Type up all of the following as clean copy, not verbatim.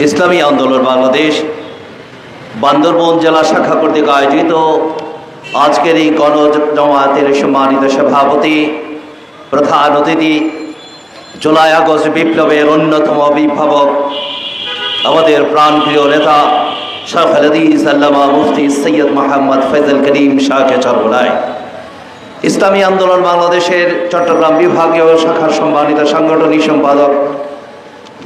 ইসলামী আন্দোলন বাংলাদেশ বান্দরবান জেলা শাখা কর্তৃক আয়োজিত আজকের এই গণজমায়েতের সম্মানিত সভাপতি, প্রধান অতিথি, জুলাই আগস্ট বিপ্লবের অন্যতম অভিভাবক, আমাদের প্রাণপ্রিয় নেতা শাহ হাদিস আল্লামা মুফতি সৈয়দ মোহাম্মদ ফয়জুল করিম শাহকে চরমোনাই, ইসলামী আন্দোলন বাংলাদেশের চট্টগ্রাম বিভাগীয় শাখার সম্মানিত সাংগঠনিক সম্পাদক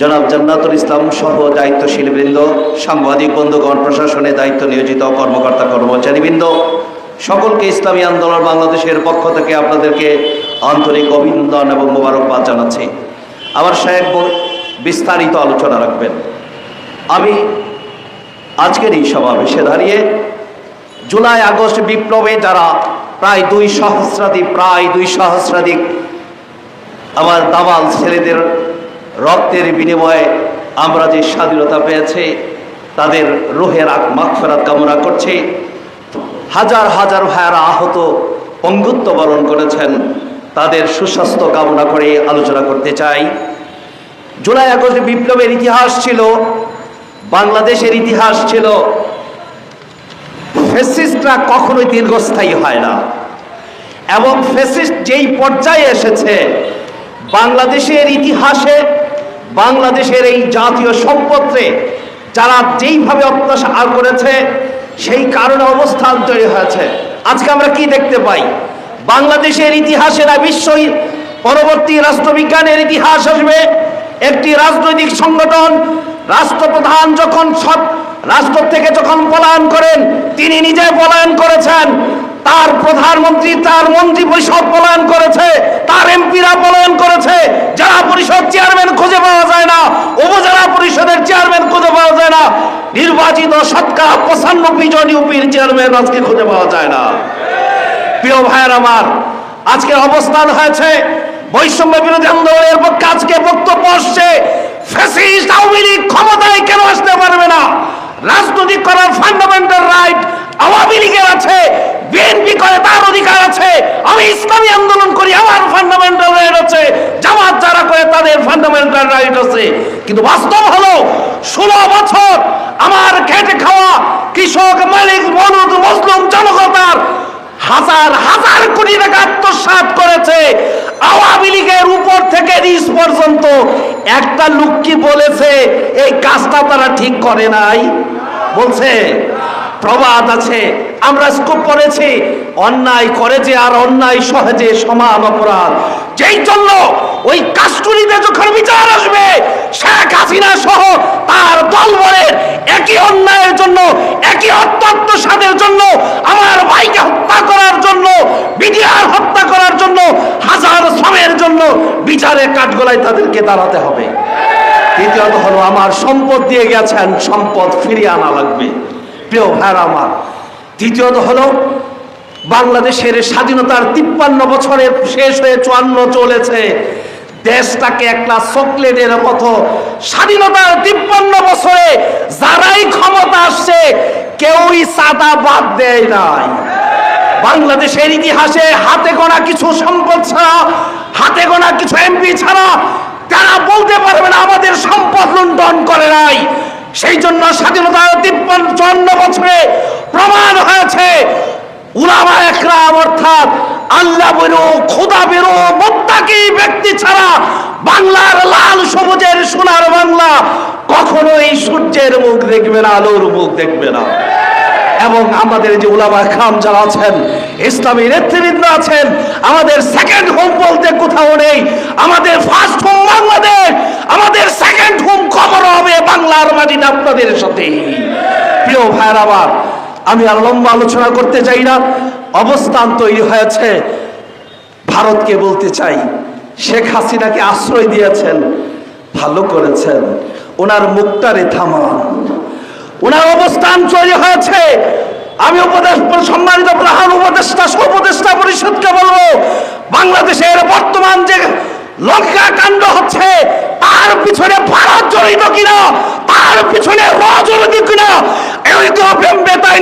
জনাব জান্নাতুল ইসলাম সহ দায়িত্বশীল বৃন্দ, সাংবাদিক বন্ধুগণ, প্রশাসনে দায়িত্ব নিয়োজিত কর্মকর্তা কর্মচারীবৃন্দ, সকলকে ইসলামী আন্দোলন বাংলাদেশের পক্ষ থেকে আপনাদেরকে আন্তরিক অভিনন্দন এবং মোবারকবাদ জানাচ্ছি। আমার সাহেব বিস্তারিত আলোচনা রাখবেন। আমি আজকের এই সমাবেশে দাঁড়িয়ে জুলাই আগস্ট বিপ্লবে যারা প্রায় দুই সহস্রাধিক আমার দামাল ছেলেদের রক্তের বিনিময়ে আমরা যে স্বাধীনতা পেয়েছি, তাদের রুহের মাগফিরাত কামনা করছি। হাজার হাজার ভাইয়েরা আহত, পঙ্গুত্ব বরণ করেছেন, তাদের সুস্বাস্থ্য কামনা করে আলোচনা করতে চাই। জুলাই আগস্ট বিপ্লবের ইতিহাস ছিল, বাংলাদেশের ইতিহাস ছিল, ফ্যাসিস্টরা কখনোই দীর্ঘস্থায়ী হয় না, এবং ফ্যাসিস্ট যেই পর্যায়ে এসেছে বাংলাদেশের ইতিহাসে, বাংলাদেশের এই জাতীয় সম্পদে যারা যেইভাবে অত্যাচার করেছে, সেই কারণে অবস্থান তৈরি হয়েছে। আজকে আমরা কি দেখতে পাই? বাংলাদেশের ইতিহাসে না বিশ্ব পরবর্তী রাষ্ট্রবিজ্ঞানের ইতিহাস আসবে, একটি রাজনৈতিক সংগঠন রাষ্ট্রপ্রধান যখন সব রাষ্ট্র থেকে যখন পলায়ন করেন, তিনি নিজে পলায়ন করেছেন, তার প্রধানমন্ত্রী, তার মন্ত্রী পরিষদ পলায়ন করেছে, তার এমপিরা পলায়ন করেছে, জেলা পরিষদ চেয়ারম্যান খুঁজে পাওয়া যায় না, উপজেলা পরিষদের চেয়ারম্যান খুঁজে পাওয়া যায় না, নির্বাচিত শতকরা 95 জন ইউপির চেয়ারম্যান আজকে খুঁজে পাওয়া যায় না। প্রিয় ভাইয়ের আমার, আজকের অবস্থান হয়েছে বৈষম্য বিরোধী আন্দোলনের পক্ষে আজকে বক্তব্য আসছে, ফ্যাসিস্ট আওয়ামী লীগ ক্ষমতায় কেন আসতে পারবে না? রাজনৈতিক করার ফান্ডামেন্টাল রাইট আওয়ামী লীগের আছে, বিএনপি করে তার অধিকার আছে, আমি ইসলামী আন্দোলন করি আমার ফান্ডামেন্টাল রাইট আছে, জামাত যারা করে তাদের ফান্ডামেন্টাল রাইট আছে। কিন্তু বাস্তব হলো 16 বছর আমার খেটে খাওয়া কৃষক, মালিক, মজদুর, মজলুম জনগণের হাজার হাজার কোটি টাকা আত্মসাৎ করেছে আওয়ামী লীগের উপর থেকে নিচ পর্যন্ত। একটা লোক কি বলেছে এই কাজটা তারা ঠিক করে নাই? বলছে? প্রবাদ আছে, আমরা স্কুপ পড়েছি, অন্যায় করে যে আর অন্যায় সহজে সমান অপরাধ। যেই জন্য ওই কাস্টডিতে যখন বিচার আসবে, শেখ হাসিনা সহ তার দলবলের একই অন্যায়ের জন্য, একই আত্মসাতের জন্য, আমার ভাইকে হত্যা করার জন্য, বিডিআর হত্যা করার জন্য, হাজার শ্রমের জন্য বিচারের কাঠগোলায় তাদেরকে দাঁড়াতে হবে। দ্বিতীয়ত হলো, আমার সম্পদ দিয়ে গেছেন, সম্পদ ফিরিয়ে আনা লাগবে। প্রিয় ভাইরা আমার, তৃতীয়ত হলো, বাংলাদেশের স্বাধীনতার 53 বছরের শেষ হয়ে 54 চলেছে, দেশটাকে একটা চকলেটের মতো স্বাধীনতার 53 বছরে যারাই ক্ষমতা আসছে কেউই চাঁদা বাদ দেয় নাই। বাংলাদেশের ইতিহাসে হাতে গোনা কিছু সম্পদ ছাড়া, হাতে গোনা কিছু এমপি ছাড়া তারা বলতে পারবে না আমাদের সম্পদ লুণ্ঠন করে নাই। সেই জন্য স্বাধীনতার 54 বছরে প্রমাণ হয়েছে উলামা একরাম অর্থাৎ আল্লাহ বেরো, খোদা বেরো, মুত্তাকি ব্যক্তি ছাড়া বাংলার লাল সবুজের সোনার বাংলা কখনোই সূর্যের মুখ দেখবে না, আলোর মুখ দেখবে না। এবং আমাদের যে উলামা একরাম যারা আছেন, ইসলামী নেতৃবৃন্দ আছেন, আমাদের সেকেন্ড হোম বলতে কোথাও নেই, আমাদের ফার্স্ট হোম বাংলাদেশ, আমাদের সেকেন্ড হোম কবর হবে বাংলার মাটিতে আপনাদের সাথে। প্রিয় ভাইয়ের আমার, আমি আর লম্বা আলোচনা করতে চাই না, অবস্থান তৈরি হয়েছে। ভারতকে বলতে চাই, শেখ হাসিনাকে আশ্রয় দিয়েছেন, ভালো করেছেন, ওনার মুখটারে থামান। ওনার অবস্থান তৈরি হয়েছে। আমি সম্মানিত প্রধান উপদেষ্টা, উপদেষ্টা পরিষদকে বলবো, বাংলাদেশের বর্তমান যে লঙ্কা কাণ্ড হচ্ছে তার পিছনে ভারত জড়িত কিনা, তার পিছনে র জড়িত কিনা,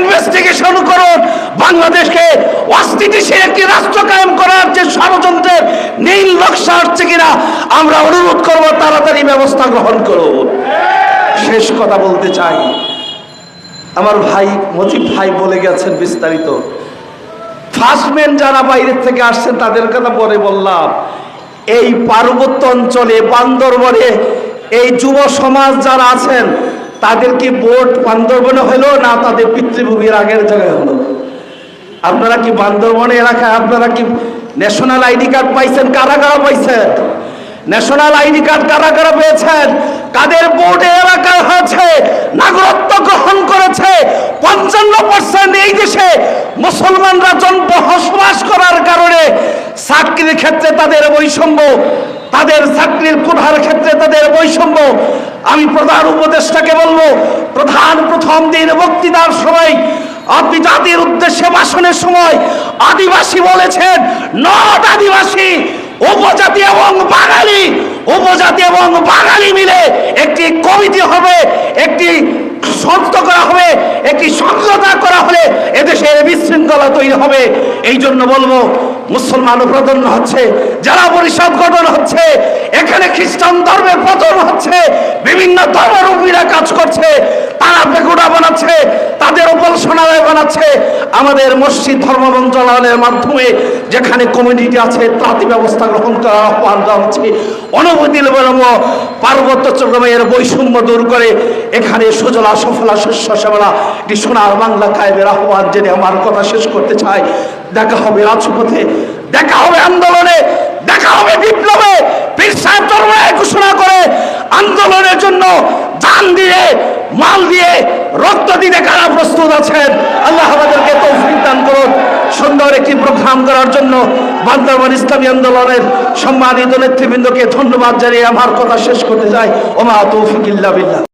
ইনভেস্টিগেশন করুন। বাংলাদেশকে অস্থিতিশীল একটি রাষ্ট্র কায়েম করার যে ষড়যন্ত্রের নীল নকশা আসছে কিনা আমরা অনুরোধ করবো তাড়াতাড়ি ব্যবস্থা গ্রহণ করুন। শেষ কথা বলতে চাই, আমার ভাই মজিব ভাই বলে গেছেন বিস্তারিত। ফার্স্টম্যান যারা বাইরের থেকে আসছেন তাদের কথা পরে বললাম। এই পার্বত্য অঞ্চলে বান্দরবনে এই যুব সমাজ যারা আছেন তাদের কি ভোট বান্দরবনে হলো না তাদের পিতৃভূমির আগের জায়গায় হলো? আপনারা কি বান্দরবনে এলাকায় আপনারা কি ন্যাশনাল আইডি কার্ড পাইছেন? কারা কারা পাইছেন ন্যাশনাল আইডি কার্ড? কারা কারা পেয়েছেন? কাদের ভোটে এলাকায় হয়েছে, নাগরিকত্ব গ্রহণ করেছে? 55% এই দেশে মুসলমানরা বসবাস করার কারণে চাকরির ক্ষেত্রে তাদের বৈষম্য, তাদের চাকরির কোঠার ক্ষেত্রে তাদের বৈষম্য। আমি প্রধান উপদেষ্টাকে বলবো, প্রথম দিন বক্তৃতার সময় আপনি জাতির উদ্দেশ্যে ভাষণের সময় আদিবাসী বলেছেন, নট আদিবাসী, উপজাতি এবং বাঙালি, উপজাতি এবং বাঙালি মিলে একটি কমিটি হবে, একটি শর্ত করা হবে, একটি সমঝোতা করা হলে এদেশের বিশৃঙ্খলা তৈরি হবে। এই জন্য বলবো, মুসলমান প্রাধান্য হচ্ছে, যারা পরিষদ গঠন হচ্ছে, এখানে খ্রিস্টান ধর্মের পতন হচ্ছে, বিভিন্ন ধর্মাবলম্বীরা কাজ করছে, তারা পেকুড়া বানাচ্ছে, তাদের উপাসনালয় বানাচ্ছে। আমাদের মসজিদ ধর্ম মন্ত্রণালয়ের মাধ্যমে যেখানে কমিউনিটি আছে ত্রাতি ব্যবস্থা গ্রহণ করার আহ্বান দেওয়া হচ্ছে। অনুমতি বলবো, পার্বত্য চট্টগ্রামের বৈষম্য দূর করে এখানে সুজলা সফলা শস্য শ্যামলা একটি সোনার বাংলা কায়েমের আহ্বান জেনে আমার কথা শেষ করতে চাই। দেখা হবে রাজপথে, দেখা হবে আন্দোলনে, দেখা হবে বিপ্লবে। পীর সাহেব চরমনায় ঘোষণা করে আন্দোলনের জন্য জান দিয়ে, মাল দিয়ে, রক্ত দিতে কারা প্রস্তুত আছেন? আল্লাহ আমাদেরকে তৌফিক দান করুন সুন্দর একটি প্রোগ্রাম করার জন্য। বান্দরবান ইসলামী আন্দোলনের সম্মানিত নেতৃবৃন্দকে ধন্যবাদ জানিয়ে আমার কথা শেষ করতে চাই। ওমা তৌফিক ইল্লা বিল্লাহ।